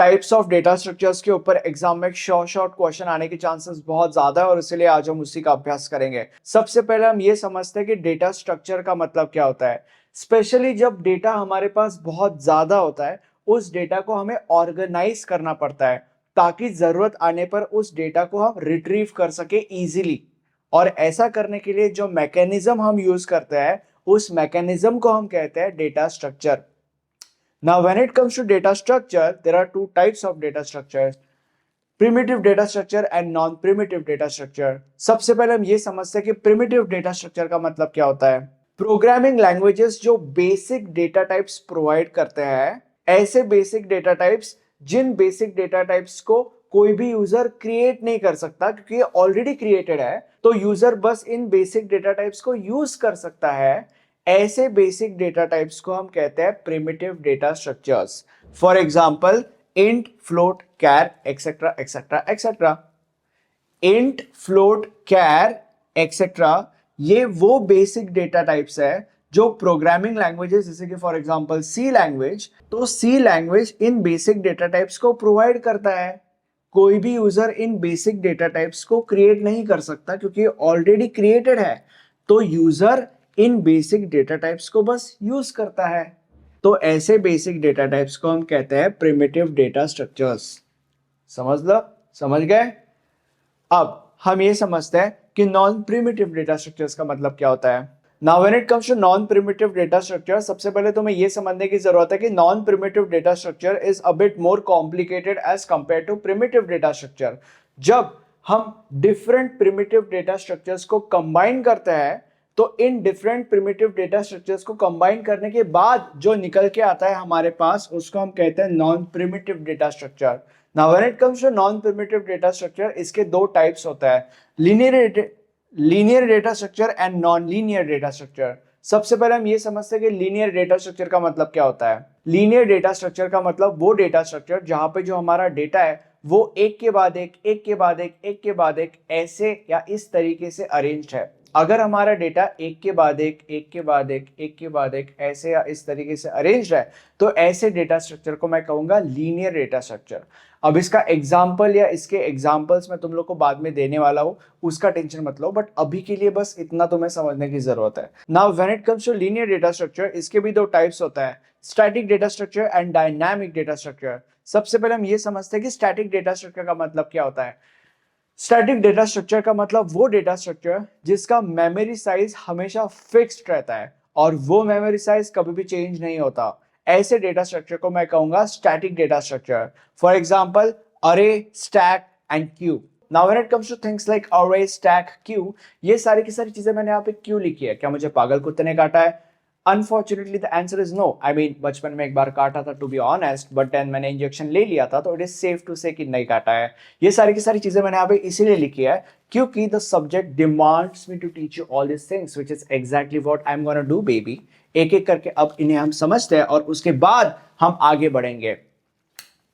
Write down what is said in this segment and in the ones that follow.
Types of data structures के ऊपर exam में शॉर्ट क्वेश्चन आने के चांसेस बहुत ज्यादा है और इसलिए आज हम उसी का अभ्यास करेंगे। सबसे पहले हम ये समझते हैं कि डेटा स्ट्रक्चर का मतलब क्या होता है। स्पेशली जब डेटा हमारे पास बहुत ज्यादा होता है, उस डेटा को हमें ऑर्गेनाइज करना पड़ता है ताकि जरूरत आने पर उस डेटा को हम रिट्रीव कर सके इजीली। और ऐसा करने के लिए जो मैकेनिज्म हम यूज करते हैं, उस मैकेनिज्म को हम कहते हैं data structure. Now, when it comes to data structure, there are two types of data structures: primitive data structure and non-primitive data structure. सबसे पहले हम ये समझते हैं कि primitive data structure का मतलब क्या होता है। प्रोग्रामिंग लैंग्वेजेस जो बेसिक डेटा टाइप्स प्रोवाइड करते हैं, ऐसे बेसिक डेटा टाइप्स जिन बेसिक डेटा टाइप्स को कोई भी यूजर क्रिएट नहीं कर सकता क्योंकि ऑलरेडी क्रिएटेड है, तो यूजर बस इन बेसिक डेटा टाइप्स को यूज कर सकता है। ऐसे बेसिक डेटा टाइप्स को हम कहते हैं primitive data structures. For example int, float, char, etcetera etcetera etcetera. Int, float, char, etcetera ये वो बेसिक डेटा टाइप्स है जो प्रोग्रामिंग लैंग्वेजेस जैसे कि फॉर एग्जांपल सी लैंग्वेज, तो सी लैंग्वेज इन बेसिक डेटा टाइप्स को प्रोवाइड करता है। कोई भी यूजर इन बेसिक डेटा टाइप्स को क्रिएट नहीं कर सकता क्योंकि ऑलरेडी क्रिएटेड है, तो यूजर इन बेसिक डेटा टाइप्स को बस यूज करता है। तो ऐसे बेसिक डेटा टाइप्स को हम कहते हैं प्रिमिटिव डेटा स्ट्रक्चर्स। समझ लो, समझ गए। अब हम ये समझते हैं कि नॉन प्रिमिटिव डेटा स्ट्रक्चर्स का मतलब क्या होता है। Now when it comes to non primitive data structure, सबसे पहले तो हमें ये समझने की जरूरत है कि non primitive data structure is a bit more complicated as compare to primitive data structure. जब हम डिफरेंट प्रिमिटिव डेटा स्ट्रक्चर्स को कंबाइन करते हैं, तो इन डिफरेंट प्रिमिटिव डेटा स्ट्रक्चर्स को कंबाइन करने के बाद जो निकल के आता है हमारे पास, उसको हम कहते हैं non primitive data structure. Now when it comes to non primitive data structure, इसके दो टाइप्स होता है, linear data structure and non linear data structure. सबसे पहले हम ये समझते हैं कि लीनियर डेटा स्ट्रक्चर का मतलब क्या होता है। लीनियर डेटा स्ट्रक्चर का मतलब वो डेटा स्ट्रक्चर जहां पे जो हमारा डेटा है वो एक के बाद एक, एक के बाद एक, एक के बाद एक ऐसे या इस तरीके से अरेंज्ड है। अगर हमारा डेटा एक के बाद एक, एक के बाद एक, एक के बाद एक ऐसे या इस तरीके से अरेंज्ड है, तो ऐसे डेटा स्ट्रक्चर को मैं कहूंगा लीनियर डेटा स्ट्रक्चर। अब इसका एग्जाम्पल या इसके एग्जाम्पल्स मैं तुम लोग को बाद में देने वाला हूं, उसका टेंशन मत लो, बट अभी के लिए बस इतना तुम्हें समझने की जरूरत है। Now when it comes to linear data structure, इसके भी दो टाइप्स होता है, static data structure and dynamic data structure. सबसे पहले हम ये समझते हैं कि स्टैटिक डेटा स्ट्रक्चर का मतलब क्या होता है। स्टैटिक डेटा स्ट्रक्चर का मतलब वो डेटा स्ट्रक्चर जिसका मेमोरी साइज हमेशा फिक्स्ड रहता है और वो मेमोरी साइज कभी भी चेंज नहीं होता। ऐसे डेटा स्ट्रक्चर को मैं कहूंगा static data structure. For example array, stack and queue. Now when it comes to things like array, stack, queue, ये सारी की सारी चीजें मैंने यहाँ पे क्यों लिखी है। क्या मुझे पागल कुत्ते ने काटा है? Unfortunately the answer is no. I mean बचपन में एक बार काटा था to be honest, but then मैंने इंजेक्शन ले लिया था, तो इट इज सेफ टू से कि नहीं काटा है। ये सारी की सारी चीजें मैंने यहाँ पे इसीलिए लिखी है क्योंकि the subject demands me to teach you all this things which is exactly what I am gonna do baby. एक एक करके अब इन्हें हम समझते हैं और उसके बाद हम आगे बढ़ेंगे।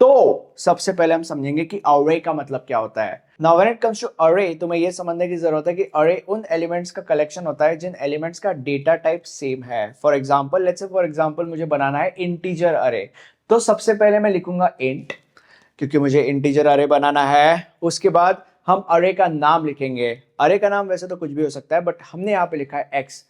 तो सबसे पहले हम समझेंगे कि अरे का मतलब क्या होता है। Now when it comes to अरे, तुम्हें यह समझने की जरूरत है कि अरे उन एलिमेंट्स का कलेक्शन होता है जिन एलिमेंट्स का डेटा टाइप सेम है। For example let's say for example मुझे बनाना है इंटीजर अरे, तो सबसे पहले मैं लिखूंगा इंट क्योंकि मुझे इंटीजर अरे बनाना है। उसके बाद हम अरे का नाम लिखेंगे। अरे का नाम वैसे तो कुछ भी हो सकता है, बट हमने यहाँ पे लिखा है एक्स।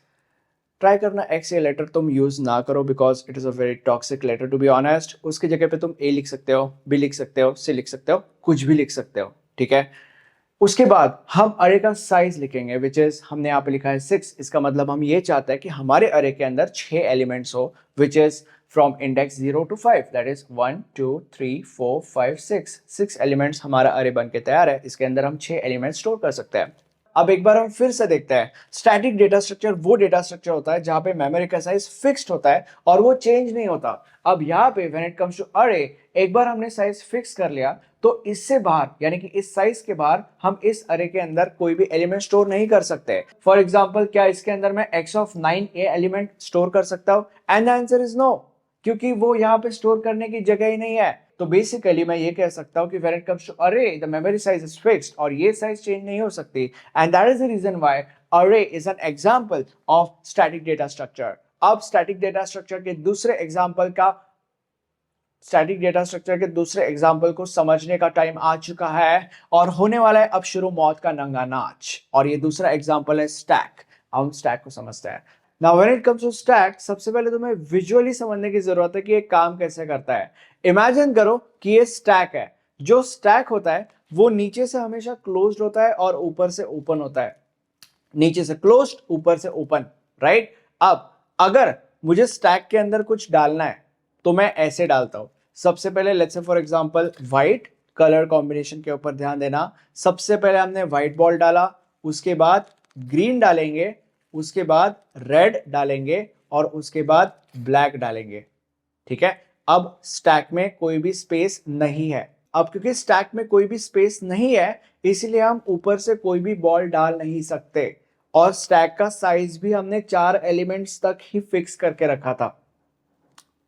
ट्राई करना एक्स ये लेटर तुम यूज ना करो because it is a very toxic letter to be honest. उसकी जगह पे तुम ए लिख सकते हो, बी लिख सकते हो, सी लिख सकते हो, कुछ भी लिख सकते हो, ठीक है। उसके बाद हम अरे का साइज लिखेंगे विच इज हमने यहाँ पे लिखा है 6। इसका मतलब हम ये चाहते हैं कि हमारे अरे के अंदर 6 एलिमेंट्स हो which is from index 0 to 5, that is 1 2 3 4 5 6। 6 elements हमारा अरे बन के तैयार है। इसके अंदर हम 6 एलिमेंट्स स्टोर कर सकते हैं। अब एक बार हम फिर से देखते हैं, स्टैटिक डेटा स्ट्रक्चर वो डेटा स्ट्रक्चर होता है जहां पे मेमोरी का साइज फिक्स्ड होता है और वो चेंज नहीं होता। अब यहाँ पे व्हेन इट कम्स टू अरे, एक बार हमने साइज फिक्स कर लिया तो इससे बाहर यानी कि इस साइज के बाहर हम इस अरे के अंदर कोई भी एलिमेंट स्टोर नहीं कर सकते। फॉर एग्जांपल क्या इसके अंदर मैं x of 9 a element store कर सकता हूं? And the answer is no, क्योंकि वो यहाँ पे स्टोर करने की जगह ही नहीं है। तो बेसिकली मैं ये कह सकता हूं कि when it comes to array the memory size is fixed और ये साइज चेंज नहीं हो सकती। And that is the reason why array is an example of static data structure. अब स्टैटिक डेटा स्ट्रक्चर के दूसरे एग्जांपल का स्टैटिक डेटा स्ट्रक्चर के दूसरे एग्जाम्पल को समझने का टाइम आ चुका है और होने वाला है अब शुरू मौत का नंगा नाच। और ये दूसरा एग्जाम्पल है स्टैक। हम स्टैक को समझते हैं। Now when it comes to stack, सबसे पहले तुम्हें विजुअली समझने की जरूरत है कि ये काम कैसे करता है। इमेजिन करो कि ये स्टैक है। जो स्टैक होता है वो नीचे से हमेशा क्लोज्ड होता है और ऊपर से ओपन होता है। नीचे से क्लोज्ड, ऊपर से ओपन, राइट। अब अगर मुझे स्टैक के अंदर कुछ डालना है तो मैं ऐसे डालता हूं। सबसे पहले let's say for example white colour combination के ऊपर ध्यान देना। सबसे पहले हमने व्हाइट बॉल डाला, उसके बाद ग्रीन डालेंगे, उसके बाद रेड डालेंगे और उसके बाद ब्लैक डालेंगे। ठीक है। अब स्टैक में कोई भी स्पेस नहीं है। अब क्योंकि स्टैक में कोई भी स्पेस नहीं है इसलिए हम ऊपर से कोई भी बॉल डाल नहीं सकते। और स्टैक का साइज भी हमने 4 एलिमेंट्स तक ही फिक्स करके रखा था।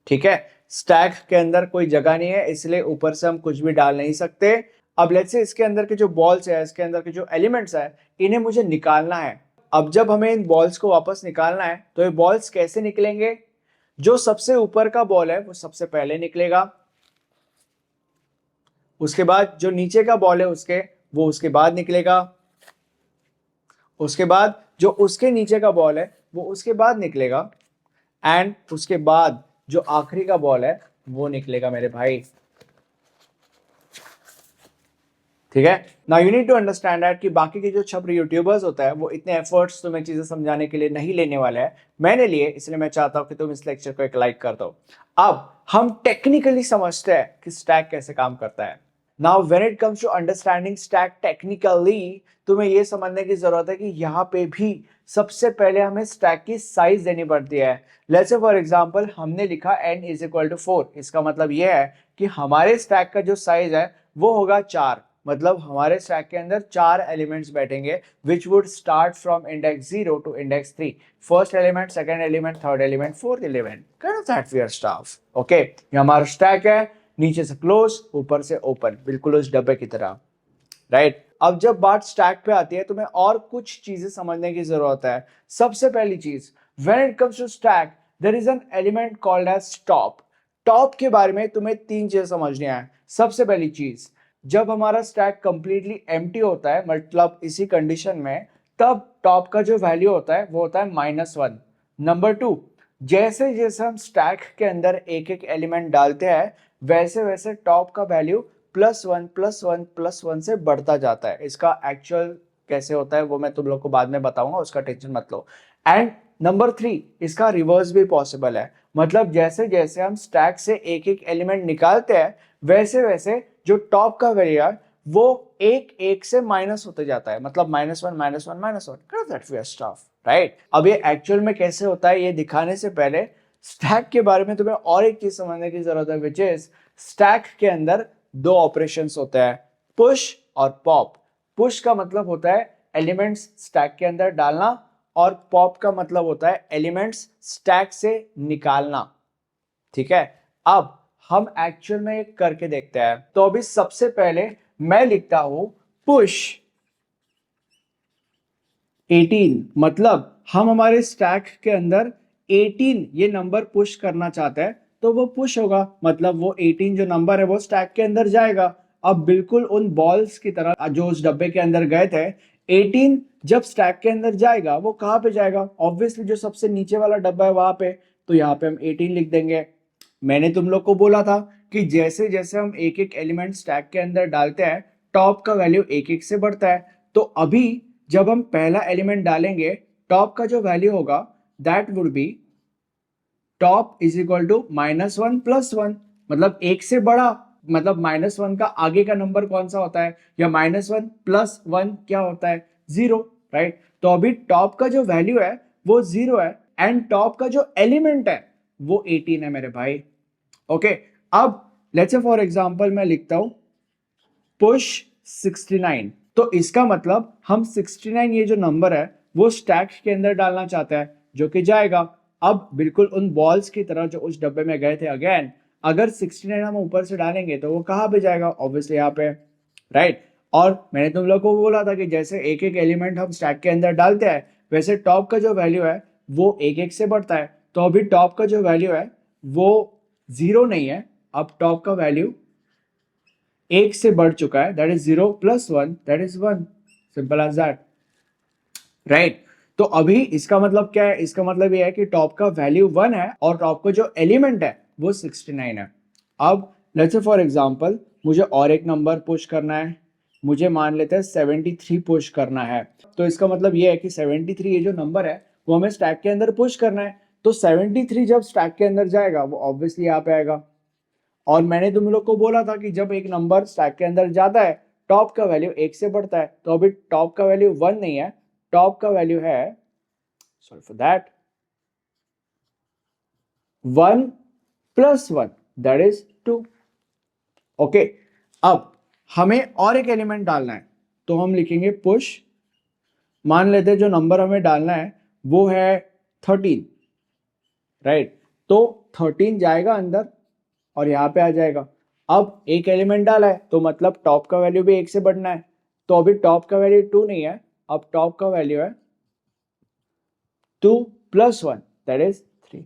ठीक है। स्टैक के अंदर कोई जगह नहीं है इसलिए ऊपर से हम कुछ भी डाल नहीं सकते। अब लेट्स से इसके अंदर के जो बॉल्स है, इसके अंदर के जो एलिमेंट्स है, इन्हें मुझे निकालना है। अब जब हमें इन बॉल्स को वापस निकालना है तो ये बॉल्स कैसे निकलेंगे? जो सबसे ऊपर का बॉल है वो सबसे पहले निकलेगा, उसके बाद जो नीचे का बॉल है वो उसके बाद निकलेगा, उसके बाद जो उसके नीचे का बॉल है वो उसके बाद निकलेगा, एंड उसके बाद जो आखिरी का बॉल है वो निकलेगा मेरे भाई। ठीक है। Now you need to understand that कि बाकी के जो छपरी यूट्यूबर्स होता है वो इतने एफर्ट्स तुम्हें चीजें समझाने के लिए नहीं लेने वाले हैं, मैंने लिए, इसलिए मैं चाहता हूं कि तुम इस लेक्चर को एक लाइक कर दो। अब हम टेक्निकली समझते हैं कि स्टैक कैसे काम करता है। Now when it comes to understanding stack technically, तुम्हें यह समझने की जरूरत है कि यहाँ पे भी सबसे पहले हमें स्टैक की साइज देनी पड़ती है। लेट्स से फॉर एग्जांपल हमने लिखा n इज इक्वल टू 4। इसका मतलब यह है कि हमारे स्टैक का जो साइज है वो होगा 4। मतलब हमारे स्टैक के अंदर 4 एलिमेंट्स बैठेंगे which would start from index 0 to index 3। First element, second element, third element, fourth element, kind of that where stuff. Okay, ये हमारा स्टैक है, नीचे से क्लोज, ऊपर से ओपन, बिल्कुल उस डब्बे की तरह, राइट। अब जब बात स्टैक पे आती है तो मैं और कुछ चीजें समझने की जरूरत है। सबसे पहली चीज, when it comes to stack there is an element called as top. Top के बारे में तुम्हें 3 चीजें समझनी है। सबसे पहली चीज, जब हमारा स्टैक कंप्लीटली एम्प्टी होता है, मतलब इसी कंडीशन में, तब टॉप का जो वैल्यू होता है वो होता है -1। नंबर 2, जैसे जैसे हम स्टैक के अंदर एक एक एलिमेंट डालते हैं वैसे वैसे टॉप का वैल्यू +1 +1 +1 से बढ़ता जाता है। इसका एक्चुअल कैसे होता है वो मैं तुम लोग को बाद में बताऊंगा, उसका टेंशन मत लो। एंड नंबर 3, इसका रिवर्स भी पॉसिबल है। मतलब जैसे जैसे हम स्टैक से एक एक एलिमेंट निकालते हैं वैसे वैसे जो टॉप का वैल्यू है वो एक एक से माइनस होते जाता है। मतलब -1 -1 -1 दैट वे स्टफ, राइट। अब ये एक्चुअल में कैसे होता है ये दिखाने से पहले स्टैक के बारे में तुम्हें और एक चीज समझने की जरूरत है, विच इज स्टैक के अंदर 2 ऑपरेशंस होते हैं, पुश और पॉप। पुश का मतलब होता है एलिमेंट्स स्टैक के अंदर डालना और पॉप का मतलब होता है एलिमेंट्स स्टैक से निकालना। ठीक है। अब हम एक्चुअल में करके देखते हैं। तो अभी सबसे पहले मैं लिखता हूं पुश 18, मतलब हम हमारे स्टैक के अंदर 18 ये नंबर पुश करना चाहते हैं तो वो पुश होगा, मतलब वो 18 जो नंबर है वो स्टैक के अंदर जाएगा। अब बिल्कुल उन बॉल्स की तरह जो उस डब्बे के अंदर गए थे, 18 जब स्टैक के अंदर जाएगा वो कहां पे जाएगा? ऑब्वियसली जो सबसे नीचे वाला डब्बा है वहां पे, तो यहाँ पे हम 18 लिख देंगे। मैंने तुम लोग को बोला था कि जैसे जैसे हम एक एक एलिमेंट स्टैक के अंदर डालते हैं टॉप का वैल्यू एक एक से बढ़ता है। तो अभी जब हम पहला एलिमेंट डालेंगे टॉप का जो वैल्यू होगा that would be top is equal to -1 +1, मतलब एक से बड़ा, मतलब -1 का आगे का नंबर कौन सा होता है, या -1 +1 क्या होता है? 0, राइट। तो अभी टॉप का जो वैल्यू है वो 0 है एंड टॉप का जो एलिमेंट है वो 18 है मेरे भाई। ओके। अब लेट्स से फॉर एग्जांपल मैं लिखता हूं पुश 69। तो इसका मतलब हम 69 ये जो नंबर है वो स्टैक के अंदर डालना चाहते हैं, जो कि जाएगा। अब बिल्कुल उन बॉल्स की तरह जो उस डब्बे में गए थे, अगेन अगर 69 हम ऊपर से डालेंगे तो वो कहां पे जाएगा? ऑब्वियसली यहाँ पे, राइट। और मैंने तुम लोग को बोला था कि जैसे एक एक एलिमेंट हम स्टैक के अंदर डालते हैं वैसे टॉप का जो वैल्यू है वो एक एक से बढ़ता है। तो अभी टॉप का जो वैल्यू है वो 0 नहीं है, अब टॉप का वैल्यू एक से बढ़ चुका है, that is 0 plus 1 that is 1, simple as that, right. तो अभी इसका मतलब क्या है, इसका मतलब ये है कि टॉप का वैल्यू 1 है और टॉप का जो एलिमेंट है वो 69 है। अब लेट्स से फॉर एग्जांपल मुझे और एक नंबर पुश करना है, मुझे मान लेते हैं 73 पुश करना है। तो इसका मतलब ये है कि 73 ये जो नंबर है वो हमें स्टैक के अंदर पुश करना है। तो 73 जब स्टैक के अंदर जाएगा वो ऑब्वियसली यहाँ पे आएगा। और मैंने तुम लोग को बोला था कि जब एक नंबर स्टैक के अंदर जाता है टॉप का वैल्यू एक से बढ़ता है। तो अभी टॉप का वैल्यू 1 नहीं है, टॉप का वैल्यू है, sorry for that, 1 plus 1 that is 2। Okay, अब हमें और एक एलिमेंट डालना है तो हम लिखेंगे पुश, मान लेते हैं जो नंबर हमें डालना है वो है 13, राइट। तो 13 जाएगा अंदर और यहाँ पे आ जाएगा। अब एक एलिमेंट डाला है तो मतलब टॉप का वैल्यू भी एक से बढ़ना है। तो अभी टॉप का वैल्यू 2 नहीं है, अब टॉप का वैल्यू है 2 प्लस 1 दैट इज 3।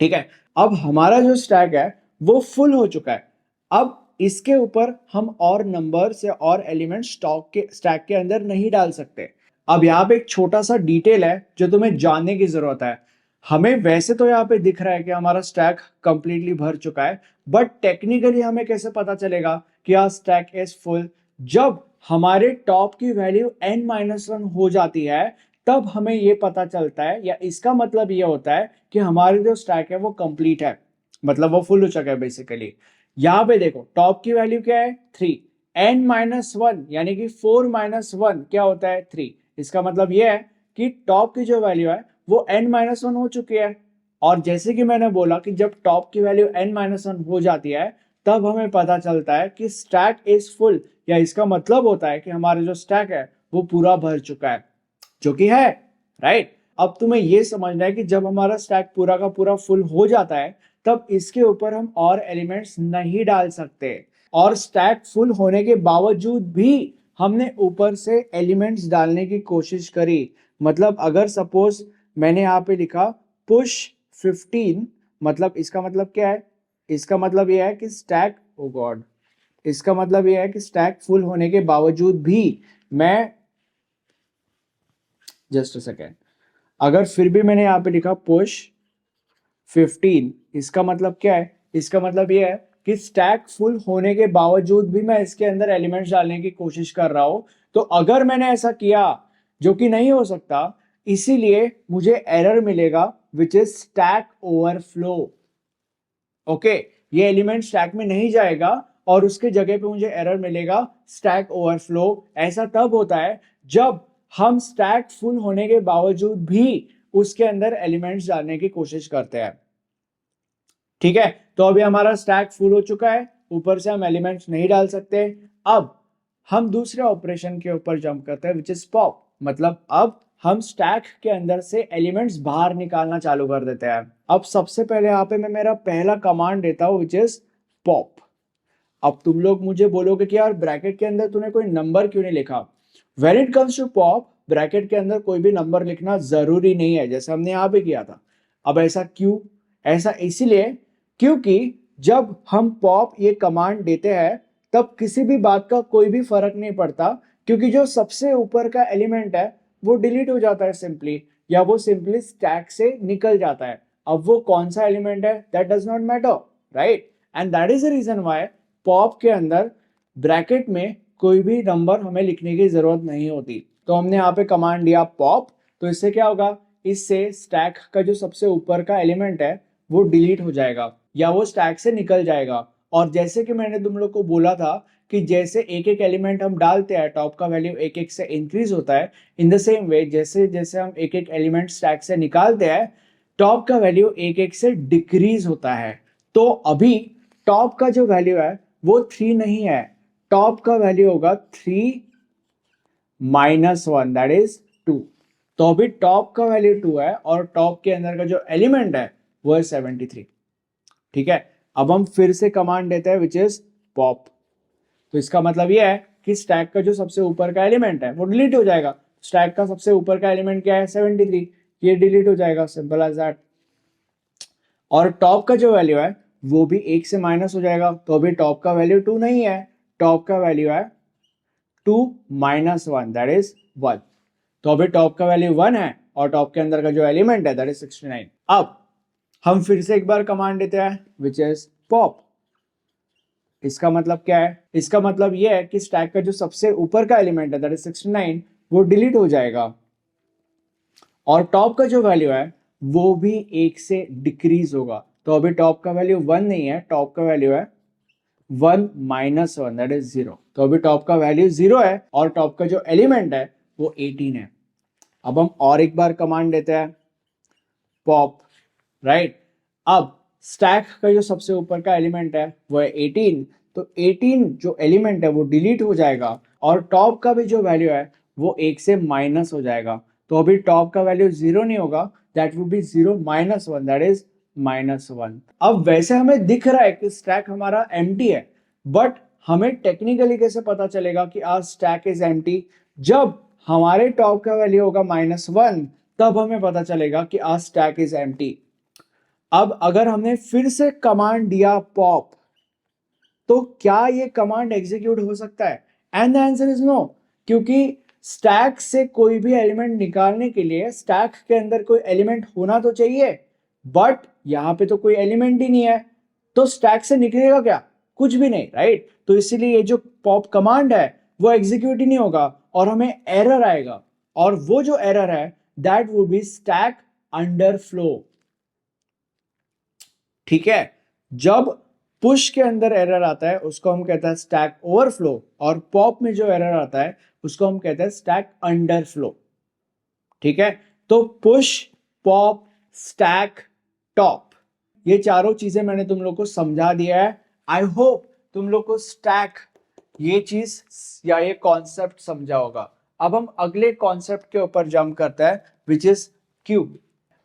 ठीक है, अब हमारा जो स्टैक है वो फुल हो चुका है। अब इसके ऊपर हम और नंबर से और एलिमेंट स्टैक के अंदर नहीं डाल सकते। अब यहाँ पे एक छोटा सा डिटेल है जो तुम्हें जानने की जरूरत है। हमें वैसे तो यहाँ पे दिख रहा है कि हमारा स्टैक कंप्लीटली भर चुका है, बट टेक्निकली हमें कैसे पता चलेगा कि यहाँ स्टैक इज फुल? जब हमारे टॉप की वैल्यू n-1 हो जाती है तब हमें ये पता चलता है, या इसका मतलब ये होता है कि हमारी जो स्टैक है वो कंप्लीट है, मतलब वो फुल हो चुका है बेसिकली। यहाँ पे देखो टॉप की वैल्यू क्या है 3, n-1 यानी कि 4-1 क्या होता है 3। इसका मतलब ये है कि टॉप की जो वैल्यू है वो n-1 हो चुकी है। और जैसे कि मैंने बोला कि जब टॉप की वैल्यू n-1 हो जाती है तब हमें पता चलता है कि स्टैक इज फुल, या इसका मतलब होता है कि हमारा जो स्टैक है वो पूरा भर चुका है, जो कि है, राइट। अब तुम्हें यह समझना है कि जब हमारा स्टैक पूरा का पूरा फुल हो जाता है तब इसके ऊपर हम और एलिमेंट्स नहीं डाल सकते। और स्टैक फुल होने के बावजूद भी हमने ऊपर से एलिमेंट्स डालने की कोशिश करी। मतलब अगर सपोज मैंने यहाँ पे लिखा पुश 15, मतलब इसका मतलब क्या है, इसका मतलब यह है कि स्टैक, ओ गॉड, इसका मतलब यह है कि स्टैक फुल होने के बावजूद भी मैं, जस्ट अ सेकेंड, अगर फिर भी मैंने यहाँ पे लिखा पुश 15, इसका मतलब क्या है, इसका मतलब ये है कि स्टैक फुल होने के बावजूद भी मैं इसके अंदर एलिमेंट्स डालने की कोशिश कर रहा हूं। तो अगर मैंने ऐसा किया, जो कि नहीं हो सकता, इसीलिए मुझे एरर मिलेगा which is stack overflow. Okay, ये एलिमेंट स्टैक में नहीं जाएगा और उसके जगह पे मुझे एरर मिलेगा स्टैक ओवरफ्लो। ऐसा तब होता है जब हम स्टैक फुल होने के बावजूद भी उसके अंदर एलिमेंट्स डालने की कोशिश करते हैं। ठीक है, तो अभी हमारा स्टैक फुल हो चुका है, ऊपर से हम एलिमेंट्स नहीं डाल सकते। अब हम दूसरे ऑपरेशन के ऊपर जंप करते हैं विच इज पॉप। मतलब अब हम स्टैक के अंदर से एलिमेंट्स बाहर निकालना चालू कर देते हैं। अब सबसे पहले यहाँ पे मैं मेरा पहला कमांड देता हूं विच इज पॉप। अब तुम लोग मुझे बोलोगे कि यार ब्रैकेट के अंदर तूने कोई नंबर क्यों नहीं लिखा? When it comes to pop, bracket के अंदर कोई भी नंबर लिखना जरूरी नहीं है, जैसे हमने यहाँ पे किया था। अब ऐसा क्यों? ऐसा इसीलिए क्योंकि जब हम पॉप ये कमांड देते हैं तब किसी भी बात का कोई भी फर्क नहीं पड़ता, क्योंकि जो सबसे ऊपर का एलिमेंट है वो डिलीट हो जाता है सिंपली, या वो सिंपली स्टैक से निकल जाता है। अब वो कौन सा एलिमेंट है that does not matter, right. And that is the reason why pop के अंदर ब्रैकेट में कोई भी नंबर हमें लिखने की जरूरत नहीं होती। तो हमने यहाँ पे कमांड दिया पॉप, तो इससे क्या होगा, इससे स्टैक का जो सबसे ऊपर का एलिमेंट है वो डिलीट हो जाएगा या वो स्टैक से निकल जाएगा। और जैसे कि मैंने तुम लोग को बोला था कि जैसे एक एक एलिमेंट हम डालते हैं टॉप का वैल्यू एक एक से इंक्रीज होता है, इन द सेम वे जैसे जैसे हम एक एक एलिमेंट स्टैक से निकालते हैं टॉप का वैल्यू एक एक से डिक्रीज होता है। तो अभी टॉप का जो वैल्यू है वो 3 नहीं है, टॉप का वैल्यू होगा 3-1 दैट इज 2। तो अभी टॉप का वैल्यू 2 है और टॉप के अंदर का जो एलिमेंट है वो है 73। ठीक है, अब हम फिर से कमांड देते हैं विच इज पॉप। तो इसका मतलब ये है कि स्टैक का जो सबसे ऊपर का एलिमेंट है वो डिलीट हो जाएगा। स्टैक का सबसे ऊपर का एलिमेंट क्या है 73, ये डिलीट हो जाएगा, सिंपल एज दैट। और टॉप का जो वैल्यू है वो भी 1 से माइनस हो जाएगा, तो अभी टॉप का वैल्यू 2 नहीं है, टॉप का वैल्यू है 2 माइनस 1 दैट इज 1। तो अभी टॉप का वैल्यू 1 है और टॉप के अंदर का जो एलिमेंट है दैट इज 69। अब हम फिर से एक बार कमांड देते हैं विच इज पॉप। इसका मतलब क्या है? इसका मतलब यह है कि स्टैक का जो सबसे ऊपर का एलिमेंट है दैट इज 69 वो डिलीट हो जाएगा और टॉप का जो वैल्यू है वो भी 1 से डिक्रीज होगा। तो अभी टॉप का वैल्यू 1 नहीं है, टॉप का वैल्यू है 1 माइनस 1 दैट इज 0। तो अभी टॉप का वैल्यू 0 है और टॉप का जो एलिमेंट है वो 18 है। अब हम और एक बार कमांड देते हैं पॉप, राइट। अब स्टैक का जो सबसे ऊपर का एलिमेंट है वो है 18, तो 18 जो एलिमेंट है वो डिलीट हो जाएगा और टॉप का भी जो वैल्यू है वो 1 से माइनस हो जाएगा। तो अभी टॉप का वैल्यू 0 नहीं होगा, that would B 0 minus 1 that is -1। अब वैसे हमें दिख रहा है कि स्टैक हमारा एम्प्टी है, बट हमें टेक्निकली कैसे पता चलेगा कि आज स्टैक इज एम्प्टी? जब हमारे टॉप का वैल्यू होगा -1 तब हमें पता चलेगा कि आज स्टैक इज एम्प्टी। अब अगर हमने फिर से कमांड दिया पॉप, तो क्या ये कमांड एग्जीक्यूट हो सकता है? And the answer is no, क्योंकि स्टैक से कोई भी एलिमेंट निकालने के लिए स्टैक के अंदर कोई एलिमेंट होना तो चाहिए, बट यहां पे तो कोई एलिमेंट ही नहीं है, तो स्टैक से निकलेगा क्या? कुछ भी नहीं, राइट। तो इसीलिए ये जो पॉप कमांड है वो एग्जीक्यूट ही नहीं होगा और हमें एरर आएगा, और वो जो एरर है that would B stack underflow. ठीक है, जब पुश के अंदर एरर आता है उसको हम कहते हैं स्टैक ओवरफ्लो, और पॉप में जो एरर आता है उसको हम कहते हैं स्टैक अंडरफ्लो। ठीक है, तो पुश, पॉप, स्टैक, टॉप, ये चारों चीजें मैंने तुम लोग को समझा दिया है। आई होप तुम लोग को स्टैक ये चीज या ये कॉन्सेप्ट समझा होगा। अब हम अगले कॉन्सेप्ट के ऊपर जंप करते हैं विच इज क्यू।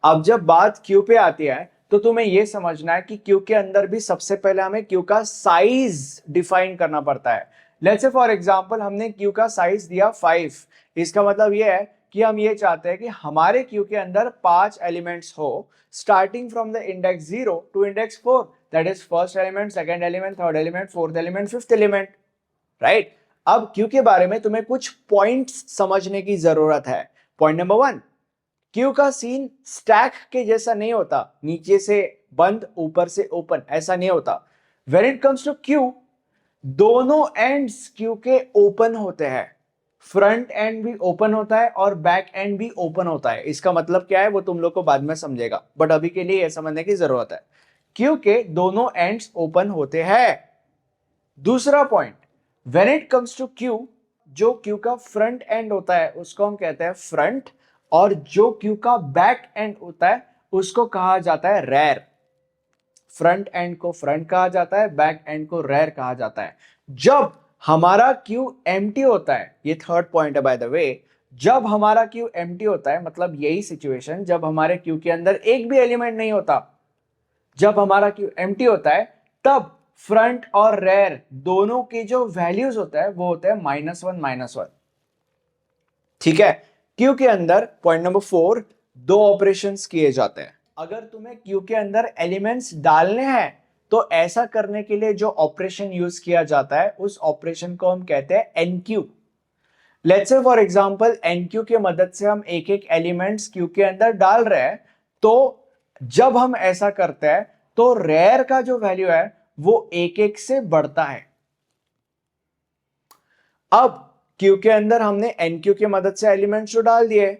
अब जब बात क्यू पे आती है तो तुम्हें यह समझना है कि क्यू के अंदर भी सबसे पहले हमें क्यू का साइज डिफाइन करना पड़ता है। लेट्स से फॉर एग्जांपल हमने क्यू का साइज दिया 5। इसका मतलब यह है कि हम ये चाहते हैं कि हमारे क्यू के अंदर 5 एलिमेंट्स हो starting from the index 0 to index 4, that is first element, second element, third element, fourth element, fifth element, right. अब क्यू के बारे में तुम्हें कुछ पॉइंट्स समझने की जरूरत है। पॉइंट नंबर 1, क्यू का सीन स्टैक के जैसा नहीं होता, नीचे से बंद ऊपर से ओपन, ऐसा नहीं होता। When it comes to queue, दोनों एंड्स क्यू के ओपन होते हैं, फ्रंट एंड भी ओपन होता है और बैक एंड भी ओपन होता है। इसका मतलब क्या है वो तुम लोग को बाद में समझेगा, बट अभी के लिए यह समझने की जरूरत है, क्यू के दोनों एंड्स ओपन होते हैं। दूसरा point, when it comes to queue, जो क्यू का फ्रंट एंड होता है उसको हम कहते हैं फ्रंट, और जो क्यू का बैक एंड होता है उसको कहा जाता है रेर। फ्रंट एंड को फ्रंट कहा जाता है, बैक एंड को रेर कहा जाता है। जब हमारा क्यू एम्प्टी होता है, ये थर्ड पॉइंट है बाय द वे, जब हमारा क्यू एम्प्टी होता है मतलब यही सिचुएशन जब हमारे क्यू के अंदर एक भी एलिमेंट नहीं होता, जब हमारा क्यू एम्प्टी होता है तब फ्रंट और रेर दोनों के जो वैल्यूज होता है वो होते हैं -1 -1। ठीक है, क्यू के अंदर पॉइंट नंबर 4, दो ऑपरेशंस किए जाते हैं। अगर तुम्हें क्यू के अंदर एलिमेंट्स डालने हैं तो ऐसा करने के लिए जो ऑपरेशन यूज किया जाता है उस ऑपरेशन को हम कहते हैं NQ. Let's say for example NQ की मदद से हम एक एक एलिमेंट्स क्यू के अंदर डाल रहे हैं, तो जब हम ऐसा करते हैं तो रेयर का जो वैल्यू है वो एक एक से बढ़ता है। अब क्यू के अंदर हमने एनक्यू की मदद से एलिमेंट्स जो डाल दिए,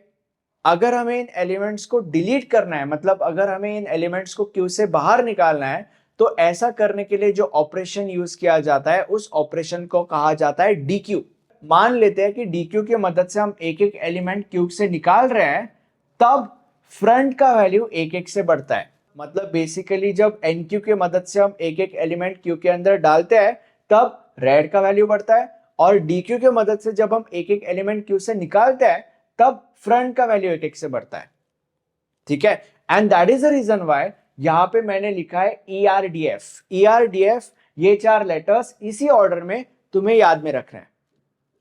अगर हमें इन एलिमेंट्स को डिलीट करना है, मतलब अगर हमें इन एलिमेंट्स को क्यू से बाहर निकालना है, तो ऐसा करने के लिए जो ऑपरेशन यूज किया जाता है उस ऑपरेशन को कहा जाता है डीक्यू। मान लेते हैं कि डीक्यू की मदद से हम एक एक एलिमेंट क्यू से निकाल रहे हैं, तब फ्रंट का वैल्यू एक एक से बढ़ता है। मतलब बेसिकली जब एनक्यू की मदद से हम एक एक एलिमेंट क्यू के अंदर डालते हैं तब रेड का वैल्यू बढ़ता है, और डीक्यू की मदद से जब हम एक एक एलिमेंट क्यू से निकालते हैं तब फ्रंट का वैल्यू एक एक से बढ़ता है। ठीक है, and that is the reason why यहां पे मैंने लिखा है ERDF। ERDF, ये 4 लेटर्स इसी ऑर्डर में तुम्हें याद में रखना है।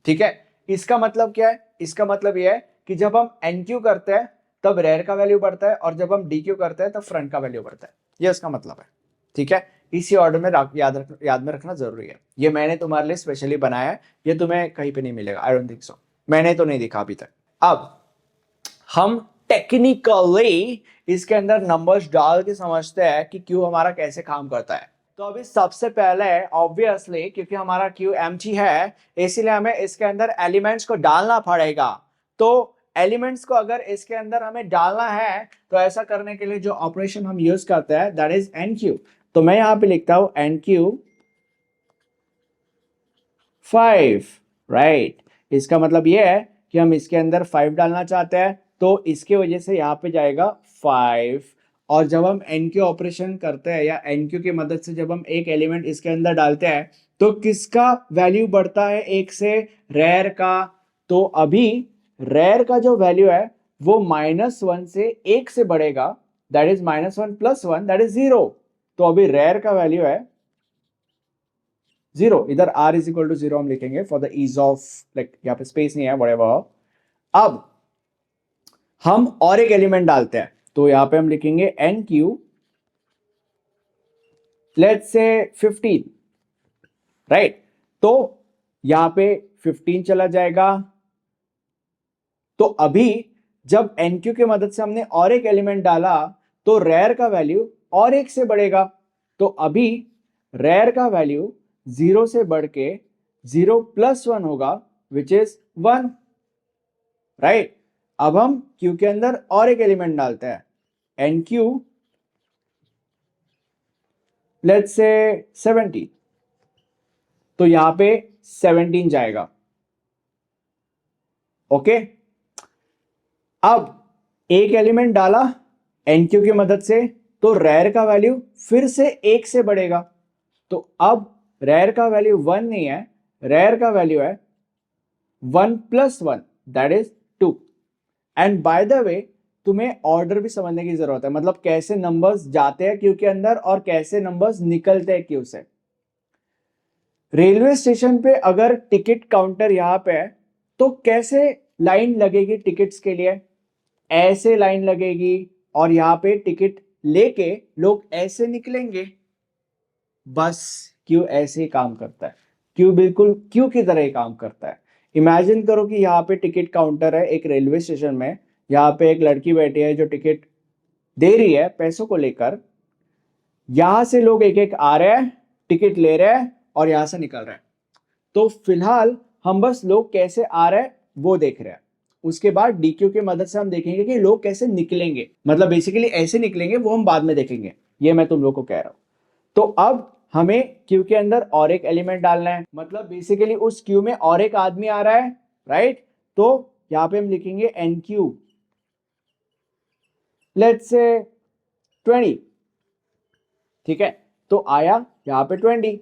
ठीक है, इसका मतलब क्या है? इसका मतलब यह है कि जब हम एनक्यू करते हैं तब रेयर का वैल्यू बढ़ता है, और जब हम डीक्यू करते हैं तब फ्रंट का वैल्यू बढ़ता है। ये इसका मतलब है। ठीक है, इसी ऑर्डर में याद में रखना जरूरी है। ये मैंने तुम्हारे लिए स्पेशली बनाया है, ये तुम्हें कहीं पे नहीं मिलेगा, आई डोंट थिंक सो, मैंने तो नहीं दिखा अभी तक। अब हम टेक्निकली इसके अंदर नंबर्स डाल के समझते हैं कि क्यू हमारा कैसे काम करता है। तो अभी सबसे पहले ऑब्वियसली क्योंकि हमारा क्यू एम्प्टी है, इसीलिए हमें इसके अंदर एलिमेंट्स को डालना पड़ेगा। तो एलिमेंट्स को अगर इसके अंदर हमें डालना है तो ऐसा करने के लिए जो ऑपरेशन हम यूज करते हैं दैट इज एन क्यू। तो मैं यहां पे लिखता हूं एन क्यू 5, राइट। इसका मतलब ये है कि हम इसके अंदर 5 डालना चाहते हैं, तो इसके वजह से यहाँ पे जाएगा 5। और जब हम एन क्यू ऑपरेशन करते हैं या एन क्यू की मदद से जब हम एक एलिमेंट इसके अंदर डालते हैं तो किसका वैल्यू बढ़ता है एक से? रेयर का। तो अभी रेयर का जो वैल्यू है वो -1 से 1 से बढ़ेगा, दैट इज -1 + 1 दैट इज 0। तो अभी रेयर का वैल्यू है 0। इधर r इज इक्वल टू 0 हम लिखेंगे for the ease of, like यहाँ पे स्पेस नहीं है व्हाटएवर। अब हम और एक एलिमेंट डालते हैं, तो यहां पे हम लिखेंगे N Q let's say 15, right. तो यहां पे 15 चला जाएगा। तो अभी जब एन क्यू की मदद से हमने और एक एलिमेंट डाला तो रेयर का वैल्यू और एक से बढ़ेगा। तो अभी रेयर का वैल्यू 0 से बढ़ के 0 + 1 होगा विच इज 1, राइट। अब हम क्यू के अंदर और एक एलिमेंट डालते हैं, एन क्यू लेट्स से 70। तो यहां पे 17 जाएगा, ओके। अब एक एलिमेंट डाला एन क्यू की मदद से तो रेयर का वैल्यू फिर से 1 से बढ़ेगा। तो अब रेयर का वैल्यू 1 नहीं है, रेयर का वैल्यू है 1 + 1 that is 2। And by the way तुम्हें ऑर्डर भी समझने की जरूरत है, मतलब कैसे नंबर्स जाते हैं क्यू के अंदर और कैसे नंबर्स निकलते हैं क्यू से। रेलवे स्टेशन पे अगर टिकट काउंटर यहां पे है तो कैसे लाइन लगेगी टिकट्स के लिए? ऐसे लाइन लगेगी और यहां पे टिकट लेके लोग ऐसे निकलेंगे। बस क्यू ऐसे ही काम करता है, क्यू बिल्कुल क्यू की तरह ही काम करता है। इमेजिन करो कि यहाँ पे टिकट काउंटर है एक रेलवे स्टेशन में, यहाँ पे एक लड़की बैठी है जो टिकट दे रही है पैसों को लेकर। यहां से लोग एक एक आ रहे हैं, टिकट ले रहे हैं और यहां से निकल रहे हैं। तो फिलहाल हम बस लोग कैसे आ रहे हैं वो देख रहे हैं। उसके बाद डीक्यू की मदद से हम देखेंगे कि लोग कैसे निकलेंगे, मतलब बेसिकली ऐसे निकलेंगे, वो हम बाद में देखेंगे। ये मैं तुम लोग को कह रहा हूं। तो अब हमें क्यू के अंदर और एक एलिमेंट डालना है, मतलब बेसिकली उस क्यू में और एक आदमी आ रहा है, राइट। तो यहां पे हम लिखेंगे एन क्यू लेट्स से 20, ठीक है। तो आया यहां पे 20।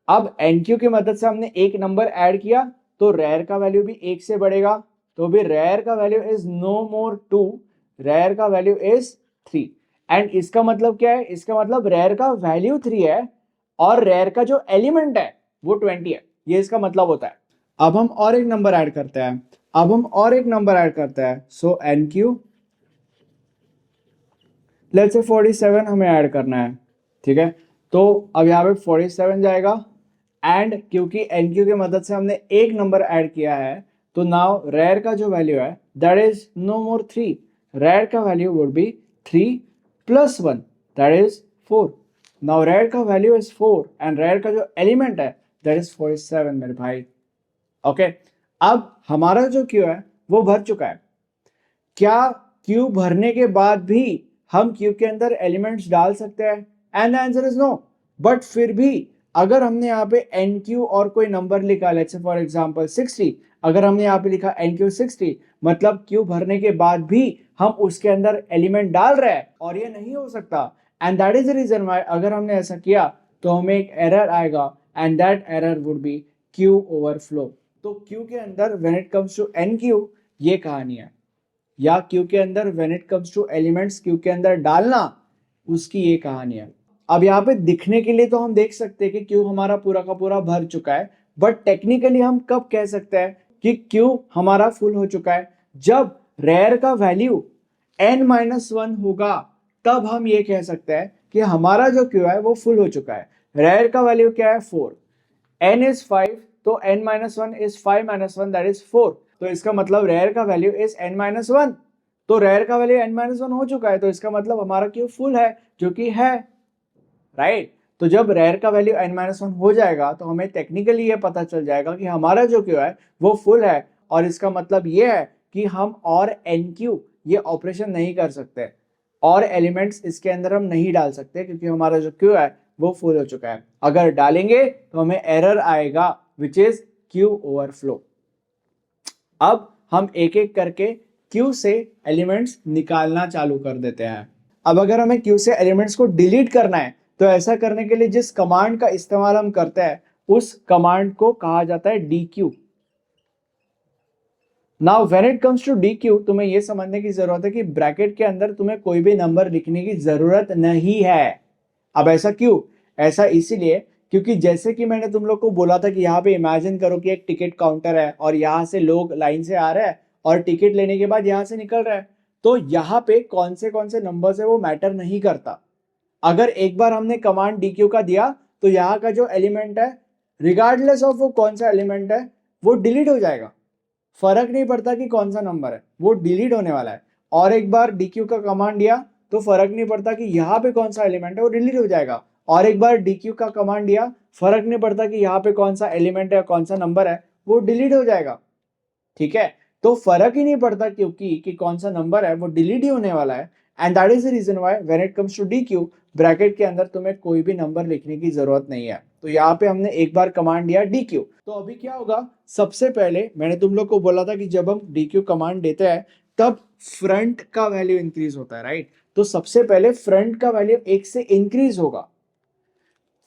अब एन क्यू की मदद से हमने एक नंबर ऐड किया तो रेयर का वैल्यू भी 1 से बढ़ेगा। तो भी रेयर का value is no more 2, rear का वैल्यू इज 3। एंड इसका मतलब क्या है? इसका मतलब रेयर का वैल्यू 3 है और रेयर का जो एलिमेंट है वो 20 है, ये इसका मतलब होता है। अब हम और एक नंबर ऐड करते हैं, सो एन क्यू लेट्स से 47 हमें ऐड करना है, ठीक है। तो अब यहाँ पे 47 जाएगा। एंड क्योंकि एन क्यू की मदद से हमने एक नंबर ऐड किया है तो नाउ रेयर का जो वैल्यू है that is no more 3, rear का value would be 3 + 1 that is 4। Now rear का वैल्यू इज 4 एंड रेयर का जो एलिमेंट है दैट इज 47 मेरे भाई, ओके। अब हमारा जो क्यू है वो भर चुका है। क्या क्यू भरने के बाद भी हम क्यू के अंदर एलिमेंट्स डाल सकते हैं? And the answer is no. But फिर भी अगर हमने यहाँ पे एन क्यू और कोई नंबर लिखा, लेट्स से फॉर एग्जांपल 60, अगर हमने यहाँ पे लिखा एन क्यू 60, मतलब क्यू भरने के बाद भी हम उसके अंदर एलिमेंट डाल रहे हैं, और ये नहीं हो सकता। And that is the reason why अगर हमने ऐसा किया तो हमें एक एरर आएगा and that error would be queue overflow. तो क्यू के अंदर when it comes to enqueue ये कहानी है, या क्यू के अंदर when it comes to elements queue के अंदर डालना, उसकी ये कहानी है। अब यहाँ पे दिखने के लिए तो हम देख सकते हैं कि क्यू हमारा पूरा का पूरा भर चुका है, बट टेक्निकली हम कब कह सकते हैं कि क्यू हमारा फुल हो चुका है? जब रेयर का वैल्यू n-1 होगा तब हम ये कह सकते हैं कि हमारा जो क्यू है वो फुल हो चुका है। रेयर का वैल्यू क्या है 4, n इज 5, तो n minus one is 5 minus one that is 4, तो इसका मतलब रेयर का value is n minus one, तो रेयर का वैल्यू n माइनस वन हो चुका है, तो इसका मतलब हमारा क्यू फुल है, जो कि है राइट। तो जब रेयर का वैल्यू n माइनस वन हो जाएगा तो हमें टेक्निकली ये पता चल जाएगा कि हमारा जो क्यू है वो फुल है, और इसका मतलब ये है कि हम और एन क्यू ये ऑपरेशन नहीं कर सकते, और एलिमेंट्स इसके अंदर हम नहीं डाल सकते, क्योंकि हमारा जो क्यू है वो फुल हो चुका है। अगर डालेंगे तो हमें एरर आएगा विच इज क्यू ओवरफ्लो। अब हम एक एक करके क्यू से एलिमेंट्स निकालना चालू कर देते हैं। अब अगर हमें क्यू से एलिमेंट्स को डिलीट करना है तो ऐसा करने के लिए जिस कमांड का इस्तेमाल हम करते हैं उस कमांड को कहा जाता है DQ। Now when it comes to DQ, तुम्हें यह समझने की जरूरत है कि ब्रैकेट के अंदर तुम्हें कोई भी नंबर लिखने की जरूरत नहीं है। अब ऐसा क्यों? ऐसा इसीलिए क्योंकि जैसे कि मैंने तुम लोग को बोला था कि यहाँ पे इमेजिन करो कि एक टिकट काउंटर है और यहाँ से लोग लाइन से आ रहे हैं और टिकट लेने के बाद यहाँ से निकल रहे हैं, तो यहाँ पे कौन से नंबर्स है वो मैटर नहीं करता। अगर एक बार हमने कमांड DQ का दिया तो यहाँ का जो एलिमेंट है रिगार्डलेस ऑफ वो कौन सा एलिमेंट है वो डिलीट हो जाएगा, फर्क नहीं पड़ता कि कौन सा नंबर है, वो डिलीट होने वाला है। और एक बार DQ का कमांड दिया तो फर्क नहीं पड़ता कि यहाँ पे कौन सा एलिमेंट है वो डिलीट हो जाएगा, और एक बार DQ का कमांड दिया फर्क नहीं पड़ता कि यहाँ पे कौन सा एलिमेंट है कौन सा नंबर है वो डिलीट हो जाएगा। ठीक है, तो फर्क ही नहीं पड़ता क्योंकि कि कौन सा नंबर है वो डिलीट ही होने वाला है। And that is the reason why when it comes to DQ bracket के अंदर तुम्हें कोई भी नंबर लिखने की जरूरत नहीं है। तो यहाँ पे हमने एक बार कमांड दिया DQ, तो अभी क्या होगा, सबसे पहले मैंने तुम लोग को बोला था कि जब हम DQ कमांड देते हैं तब फ्रंट का वैल्यू इंक्रीज होता है राइट। तो सबसे पहले फ्रंट का वैल्यू 1 से इंक्रीज होगा।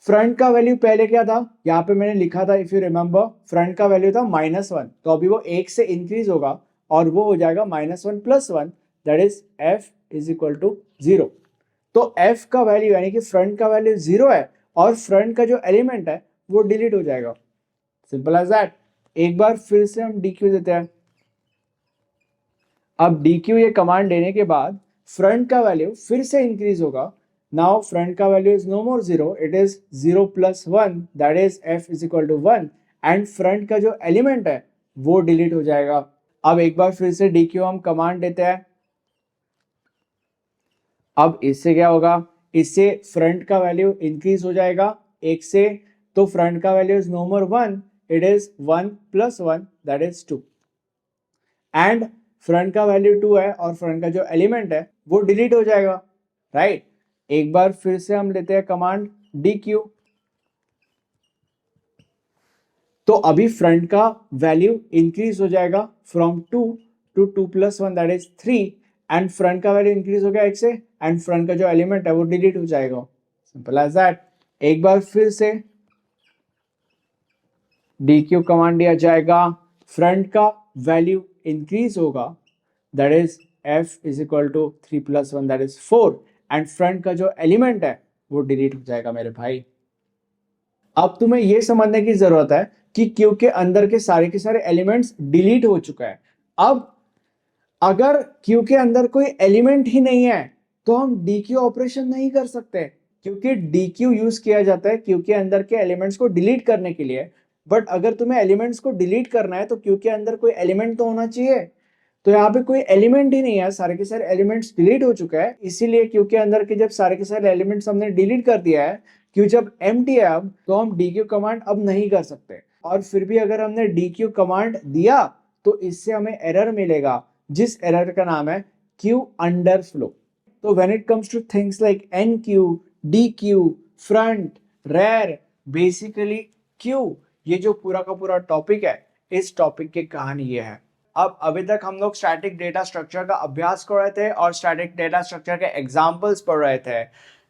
फ्रंट का वैल्यू पहले क्या था, यहाँ पे मैंने लिखा था इफ यू रिमेंबर, फ्रंट का वैल्यू था -1, तो अभी वो 1 से इंक्रीज होगा और वो हो जाएगा -1 + 1 that is f is equal to 0। तो f का वैल्यू यानी कि फ्रंट का वैल्यू 0 है और फ्रंट का जो एलिमेंट है वो डिलीट हो जाएगा, सिंपल एज दैट। एक बार फिर से हम DQ देते हैं। अब DQ ये कमांड देने के बाद फ्रंट का वैल्यू फिर से इंक्रीज होगा। नाउ फ्रंट का value is no more 0, it is 0 + 1 that is f is equal to 1, and front का जो एलिमेंट है वो डिलीट हो जाएगा। अब एक बार फिर से DQ हम कमांड देते हैं। अब इससे क्या होगा, इससे फ्रंट का वैल्यू इंक्रीज हो जाएगा 1 से, तो फ्रंट का value is no more 1, it is 1 + 1 that is 2, and front का वैल्यू 2 है और फ्रंट का जो एलिमेंट है वो डिलीट हो जाएगा राइट। एक बार फिर से हम लेते हैं कमांड DQ, तो अभी फ्रंट का वैल्यू इंक्रीज हो जाएगा from 2 to 2 + 1 that is 3, and front का वैल्यू इंक्रीज हो गया 1 से, एंड फ्रंट का जो एलिमेंट है वो डिलीट हो जाएगा, सिंपल एज दैट। एक बार फिर से DQ कमांड दिया जाएगा, फ्रंट का वैल्यू इंक्रीज होगा that is f is equal to 3 + 1 that is 4, and front का जो एलिमेंट है वो डिलीट हो जाएगा मेरे भाई। अब तुम्हें यह समझने की जरूरत है कि क्यू के अंदर के सारे एलिमेंट्स डिलीट हो चुका है। अब अगर क्यू के अंदर कोई एलिमेंट ही नहीं है तो हम DQ ऑपरेशन नहीं कर सकते, क्योंकि DQ यूज किया जाता है क्यू के अंदर के एलिमेंट्स को डिलीट करने के लिए। बट अगर तुम्हें एलिमेंट्स को डिलीट करना है तो क्यू के अंदर कोई एलिमेंट तो होना चाहिए, तो यहाँ पे कोई एलिमेंट ही नहीं है, सारे के सारे एलिमेंट्स डिलीट हो चुका है। इसीलिए क्यू के अंदर के जब सारे के सारे एलिमेंट्स हमने डिलीट कर दिया है, क्यू जब एम्प्टी है अब, तो हम DQ कमांड अब नहीं कर सकते। और फिर भी अगर हमने DQ कमांड दिया तो इससे हमें एरर मिलेगा, जिस एरर का नाम है क्यू अंडरफ्लो। तो when it comes to things like NQ, DQ, front, rear, basically queue, ये जो पूरा का पूरा टॉपिक है, इस टॉपिक की कहानी ये है। अब अभी तक हम लोग स्टैटिक डेटा स्ट्रक्चर का अभ्यास कर रहे थे और स्टैटिक डेटा स्ट्रक्चर के एग्जांपल्स पढ़ रहे थे।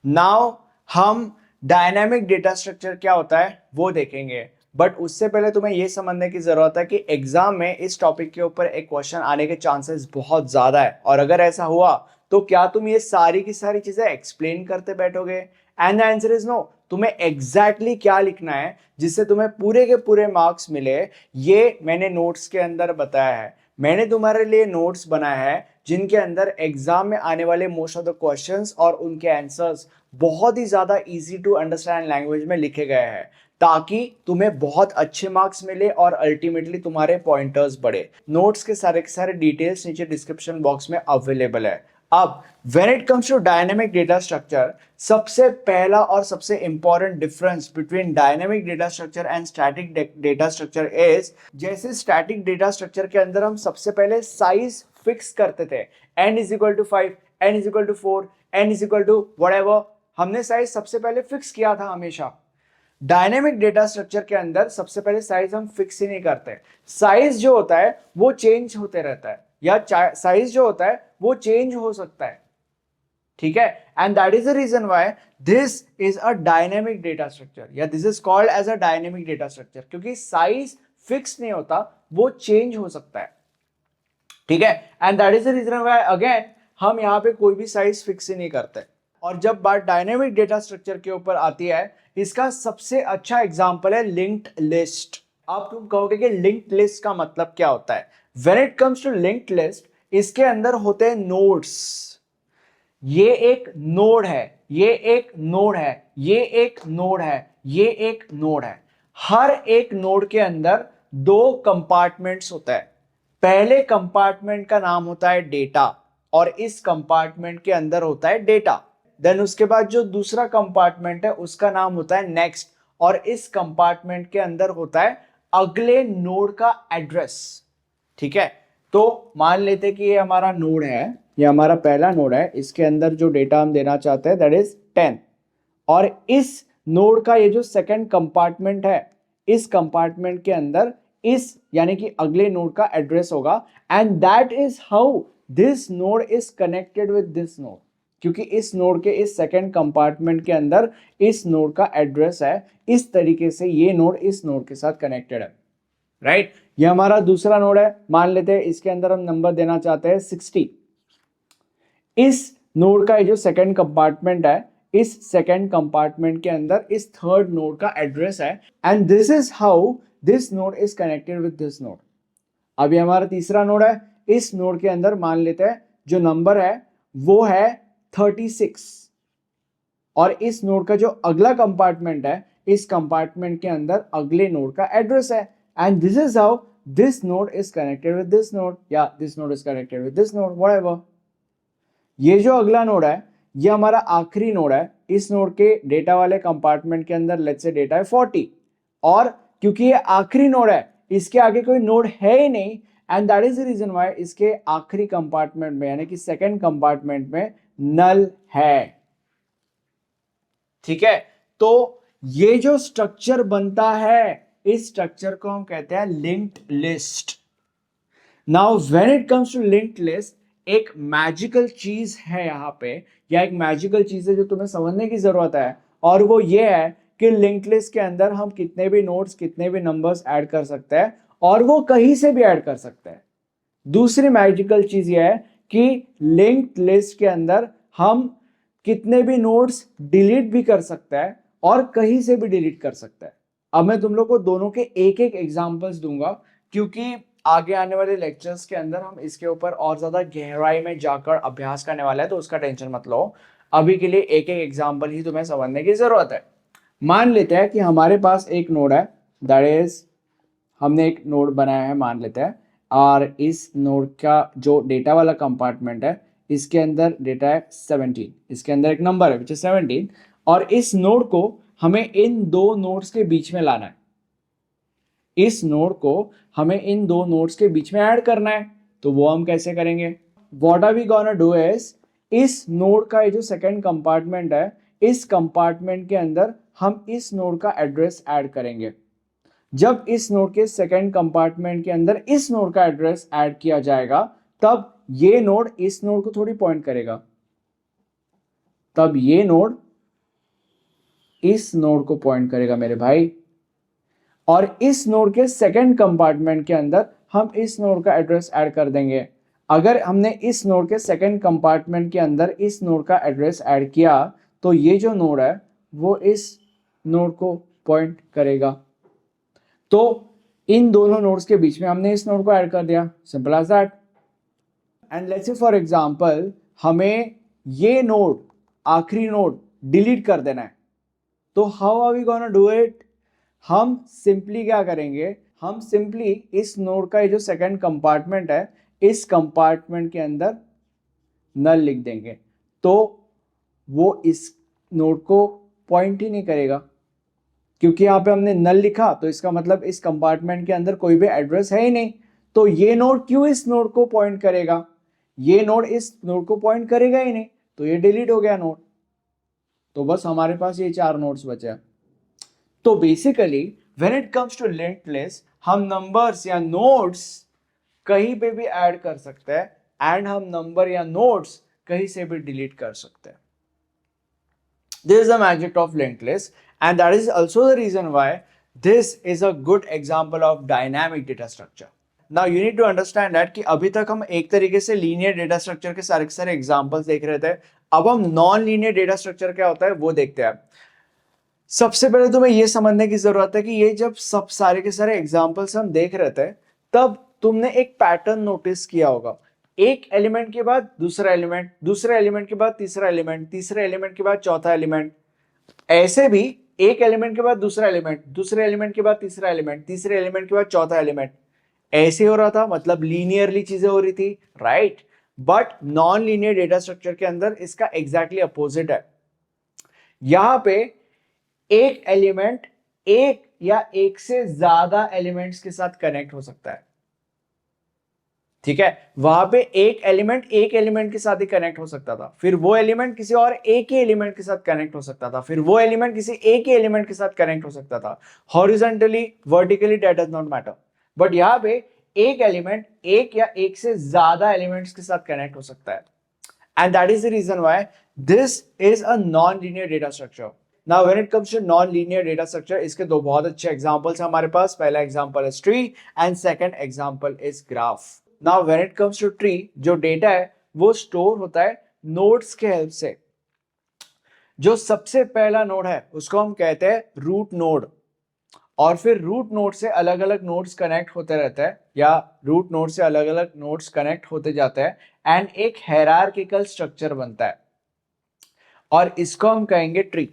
नाउ हम डायनामिक डेटा स्ट्रक्चर क्या होता है वो देखेंगे, बट उससे पहले तुम्हें यह समझने की जरूरत है कि एग्जाम में इस टॉपिक के ऊपर एक क्वेश्चन आने के चांसेस बहुत ज्यादा है, और अगर ऐसा हुआ तो क्या तुम ये सारी की सारी चीजें एक्सप्लेन करते बैठोगे? And the answer is no. तुम्हें एग्जैक्टली क्या लिखना है जिससे तुम्हें पूरे के पूरे मार्क्स मिले, ये मैंने नोट्स के अंदर बताया है। मैंने तुम्हारे लिए नोट्स बनाया है जिनके अंदर एग्जाम में आने वाले मोस्ट ऑफ द क्वेश्चंस और उनके आंसर्स बहुत ही ज्यादा इजी टू अंडरस्टैंड लैंग्वेज में लिखे गए हैं ताकि तुम्हें बहुत अच्छे मार्क्स मिले और अल्टीमेटली तुम्हारे पॉइंटर्स बढ़े। नोट्स के सारे डिटेल्स नीचे डिस्क्रिप्शन बॉक्स में अवेलेबल है। अब when it comes to dynamic data structure, सबसे पहला और सबसे important difference between dynamic data structure and static data structure is, जैसे स्टैटिक डेटा स्ट्रक्चर के अंदर हम सबसे पहले साइज फिक्स करते थे, n is equal to 5, n is equal to 4, n is equal to whatever, हमने साइज सबसे पहले फिक्स किया था हमेशा। डायनेमिक डेटा स्ट्रक्चर के अंदर सबसे पहले साइज हम फिक्स ही नहीं करते। साइज जो होता है वो चेंज होते रहता है, या साइज जो होता है वो चेंज हो सकता है, ठीक है। And that is the reason why this is a dynamic data structure, या this is called as a dynamic data structure, क्योंकि साइज फिक्स नहीं होता, वो चेंज हो सकता है, ठीक है। And that is the reason why again हम यहाँ पे कोई भी साइज फिक्स ही नहीं करते। और जब बात डायनेमिक डेटा स्ट्रक्चर के ऊपर आती है, इसका सबसे अच्छा एग्जांपल है लिंक्ड लिस्ट। अब तुम कहोगे कि लिंक्ड लिस्ट का मतलब क्या होता है? When it comes to linked list, इसके अंदर होते हैं नोड्स। ये एक नोड है, ये एक नोड है, ये एक नोड है, ये एक नोड है। हर एक नोड के अंदर दो कंपार्टमेंट्स होता है। पहले कंपार्टमेंट का नाम होता है डेटा, और इस कंपार्टमेंट के अंदर होता है डेटा। देन उसके बाद जो दूसरा कंपार्टमेंट है उसका नाम होता है नेक्स्ट, और इस कंपार्टमेंट के अंदर होता है अगले नोड का एड्रेस, ठीक है। तो मान लेते कि ये हमारा नोड है, ये हमारा पहला नोड है, इसके अंदर जो डेटा हम देना चाहते हैं दैट इज 10, और इस नोड का ये जो सेकंड कंपार्टमेंट है, इस कंपार्टमेंट के अंदर इस यानी कि अगले नोड का एड्रेस होगा, and that is how this node is connected with this node, क्योंकि इस नोड के इस सेकंड कंपार्टमेंट के अंदर इस नोड का एड्रेस है, इस तरीके से ये नोड इस नोड के साथ कनेक्टेड है, राइट। ये हमारा दूसरा नोड है, मान लेते हैं इसके अंदर हम नंबर देना चाहते हैं 60। इस नोड का ये जो सेकंड कंपार्टमेंट है, इस सेकंड कंपार्टमेंट के अंदर इस थर्ड नोड का एड्रेस है, and this is how this node is connected with this node. अब ये हमारा तीसरा नोड है, इस नोड के अंदर मान लेते हैं जो नंबर है वो है 36, और इस नोड का जो अगला कंपार्टमेंट है, इस कंपार्टमेंट के अंदर अगले नोड का एड्रेस है, and this is how this node is connected with this node, या this node is connected with this node, whatever. ये जो अगला नोड है ये हमारा आखिरी नोड है। इस नोड के डेटा वाले कंपार्टमेंट के अंदर लेट्स से डेटा है 40, और क्योंकि ये आखिरी नोड है, इसके आगे कोई नोड है ही नहीं, and that is the reason why इसके आखिरी कंपार्टमेंट में यानी कि सेकंड कंपार्टमेंट में नल है, ठीक है। तो ये जो स्ट्रक्चर बनता है, इस स्ट्रक्चर को हम कहते हैं linked list. Now when it comes to linked list, एक मैजिकल चीज है यहाँ पे, या एक मैजिकल चीज है जो तुम्हें समझने की जरूरत है, और वो ये है कि लिंक्ड लिस्ट के अंदर हम कितने भी नोड्स, कितने भी नंबर्स ऐड कर सकते हैं, और वो कहीं से भी ऐड कर सकते हैं। दूसरी मैजिकल चीज ये है कि लिंक्ड लिस्ट के अंदर हम कितने भी नोड्स डिलीट भी कर सकते हैं और कहीं से भी डिलीट कर सकते हैं। अब मैं तुम लोग को दोनों के एक एक एग्जांपल्स दूंगा, क्योंकि आगे आने वाले लेक्चर्स के अंदर हम इसके ऊपर और ज्यादा गहराई में जाकर अभ्यास करने वाले हैं, तो उसका टेंशन मत लो। अभी के लिए एक एक एग्जांपल ही तुम्हें समझने की जरूरत है। मान लेते हैं कि हमारे पास एक नोड है, दैट इज हमने एक नोड बनाया है मान लेते हैं, और इस नोड का जो डेटा वाला कंपार्टमेंट है इसके अंदर डेटा है 17, इसके अंदर एक नंबर है विच इज 17, और इस नोड को हमें इन दो नोड्स के बीच में लाना है। इस नोड को हमें इन दो नोड्स के बीच में ऐड करना है, तो वो हम कैसे करेंगे? What are we gonna do is, इस नोड का ये जो सेकंड कंपार्टमेंट है, इस कंपार्टमेंट के अंदर हम इस नोड का एड्रेस ऐड करेंगे। जब इस नोड के सेकंड कंपार्टमेंट के अंदर इस नोड का एड्रेस ऐड किया जाएगा, तब ये नोड इस नोड को थोड़ी पॉइंट करेगा, तब ये नोड इस नोड को पॉइंट करेगा मेरे भाई, और इस नोड के सेकंड कंपार्टमेंट के अंदर हम इस नोड का एड्रेस ऐड कर देंगे। अगर हमने इस नोड के सेकंड कंपार्टमेंट के अंदर इस नोड का एड्रेस ऐड किया, तो ये जो नोड है वो इस नोड को पॉइंट करेगा। तो इन दोनों नोड्स के बीच में हमने इस नोड को ऐड कर दिया, simple as that. And let's say for example हमें ये नोड, आखिरी नोड डिलीट कर देना है। तो how are we gonna do it? हम सिंपली क्या करेंगे, हम सिंपली इस नोड का ये जो सेकंड कंपार्टमेंट है, इस कंपार्टमेंट के अंदर नल लिख देंगे, तो वो इस नोड को पॉइंट ही नहीं करेगा, क्योंकि यहाँ पे हमने नल लिखा तो इसका मतलब इस कंपार्टमेंट के अंदर कोई भी एड्रेस है ही नहीं। तो ये नोड क्यों इस नोड को पॉइंट करेगा? ये नोड इस नोड को पॉइंट करेगा ही नहीं, तो ये डिलीट हो गया नोड। तो बस हमारे पास ये 4 नोड्स बचे हैं। तो basically when it comes to linked list, हम नंबर्स या नोड्स कहीं पे भी ऐड कर सकते हैं एंड हम नंबर या नोड्स कहीं से भी डिलीट कर सकते हैं। This is the magic of linked list, and that is also the reason why this is a good example of dynamic data structure. Now you need to understand that कि अभी तक हम एक तरीके से लीनियर डेटा स्ट्रक्चर के सारे examples देख रहे थे। अब हम नॉन लीनियर डेटा स्ट्रक्चर क्या होता है वो देखते हैं। सबसे पहले तुम्हें ये समझने की जरूरत है कि ये जब सब सारे के सारे एग्जांपल्स हम देख रहे थे, तब तुमने एक पैटर्न नोटिस किया होगा। एक एलिमेंट के बाद दूसरा एलिमेंट, दूसरे एलिमेंट के बाद तीसरा एलिमेंट, तीसरे एलिमेंट के बाद चौथा एलिमेंट, ऐसे भी एक एलिमेंट के बाद दूसरा एलिमेंट, दूसरे एलिमेंट के बाद तीसरा एलिमेंट, तीसरे एलिमेंट के बाद चौथा एलिमेंट, ऐसे हो रहा था। मतलब लीनियरली चीजें हो रही थी, right? But non linear data structure के अंदर इसका एग्जैक्टली अपोजिट है। यहां पे एक एलिमेंट एक या एक से ज्यादा एलिमेंट्स के साथ कनेक्ट हो सकता है, ठीक है? वहां पे एक एलिमेंट के साथ ही कनेक्ट हो सकता था, फिर वो एलिमेंट किसी और एक ही एलिमेंट के साथ कनेक्ट हो सकता था, फिर वो एलिमेंट किसी एक ही एलिमेंट के साथ कनेक्ट हो सकता था, horizontally, vertically, that does not matter. But यहां पे एक एलिमेंट एक या एक से ज्यादा एलिमेंट्स के साथ कनेक्ट हो सकता है, and that is the reason why this is a non linear data structure. Now when it comes to non-linear data structure, इसके दो बहुत अच्छे एग्जांपल्स हैं हमारे पास। पहला एग्जांपल है tree and second example is graph. Now when it comes to tree, जो data है वो स्टोर होता है नोड्स के हेल्प से। जो सबसे पहला नोड है उसको हम कहते हैं रूट नोड, और फिर रूट नोड से अलग अलग नोड्स कनेक्ट होते रहते हैं, या रूट नोड से अलग अलग नोड्स कनेक्ट होते जाते हैं, एंड एक हायरार्किकल स्ट्रक्चर बनता है, और इसको हम कहेंगे ट्री।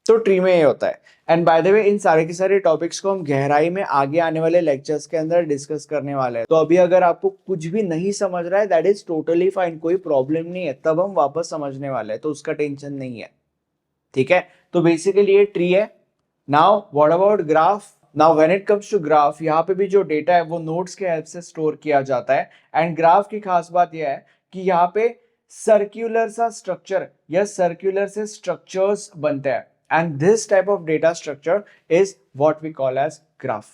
तो ट्री में ये होता है। एंड बाय द वे, इन सारे के सारे टॉपिक्स को हम गहराई में आगे आने वाले लेक्चर्स के अंदर डिस्कस करने वाले हैं। तो अभी अगर आपको कुछ भी नहीं समझ रहा है, दैट इज टोटली फाइन, कोई प्रॉब्लम नहीं है, तब हम वापस समझने वाले हैं, तो उसका टेंशन नहीं है, ठीक है? तो बेसिकली ये ट्री है। Now what about graph? Now when it comes to graph, यहाँ पे भी जो डेटा है वो नोड्स के हेल्प से स्टोर किया जाता है। एंड ग्राफ की खास बात यह है कि यहाँ पे सर्क्यूलर सा स्ट्रक्चर या सर्क्यूलर से स्ट्रक्चर्स बनते हैं, and this type of data structure is what we call as graph.